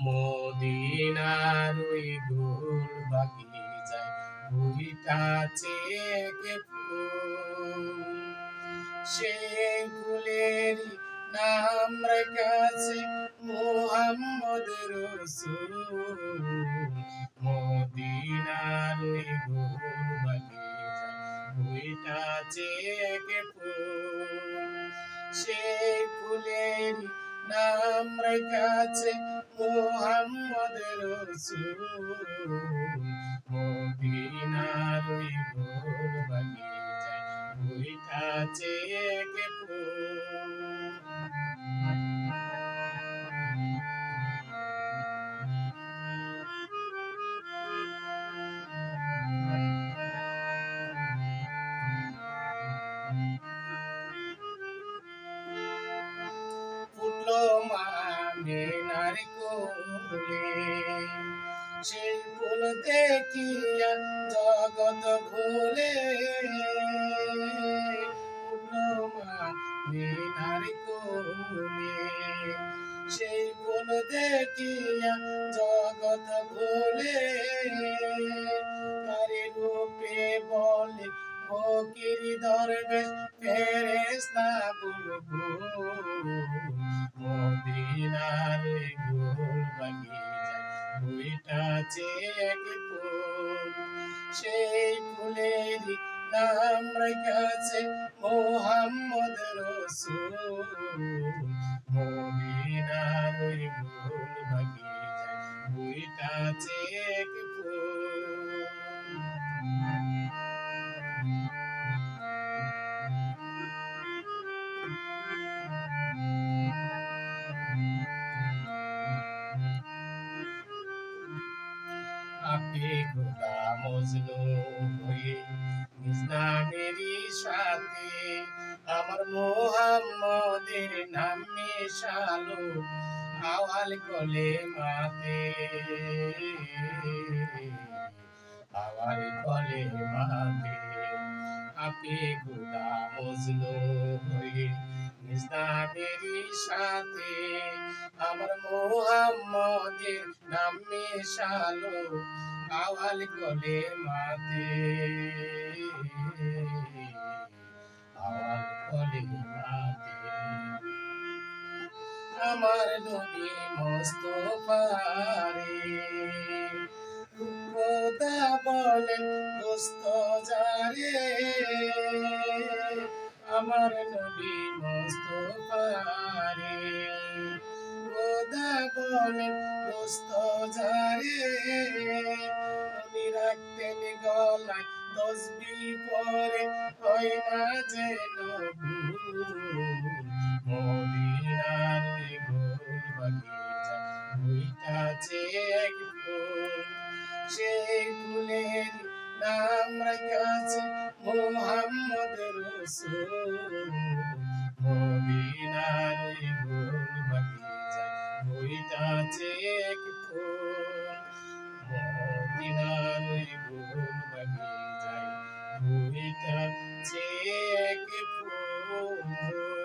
মদিনার ওই গোল বাগিচায় ফুলিটাছে কে ফুল, সেই ফুলের নাম রেখেছে মুহাম্মদ রসুল। মদিনার ওই গোল বাগিচায় ফুলিটাছে কে ফুল, সেই ফুলের নাম রেখেছে মুহাম্মদ রসুল। মদিনার ওই গোল বাগিচায় ফুলিটাছে কে ফুল। ফুটলো আমিনার কোলে, সেই ফুল দেখিয়া জগৎ ভুলে। ফুটলো আমিনার কোলে, সেই ফুল দেখিয়া জগৎ ভুলে। তারি রূপে বলে ফকির দরবেশ ফেরেশতা বুলবুল। মদিনার ওই গোল বাগিচায় ফুলিটাছে এক ফুল, সেই ফুলের নাম রেখেছে মুহাম্মদ রসুল। মদিনার ওই গোল বাগিচায় ফুলিটাছে এক ফুল। আপনি খোদা মজনু হয়ে নিজ নামেরই সাথে আমার মুহাম্মদের নাম মেশালো আওয়াল কলে মাতে, আওয়াল কলে মাতে। আপনি খোদা মজনু হয়ে নিজ নামেরই সাথে আমার মুহাম্মদের নাম মেশালো আওয়াল কলে মাতে, আওয়াল কলে মাতে। আমার নবী মুস্তাফা রে খোদা বলেন দোস্ত যারে, আমার নবী মুস্তাফা রে খোদা বলেন দোস্ত যারে। উনি রাখতেন গলায় তসবিহ পরে হয় না যেন ভুল। মদিনার ওই গোল বাগিচায় ফুলিটাছে এক ফুল, সেই ফুলের নাম রেখেছে মুহাম্মদ রসুল। মদিনার ওই গোল বাগিচায় ফুলিটাছে এক ফুল, মদিনার ওই গোল বাগিচায় ফুলিটাছে এক ফুল।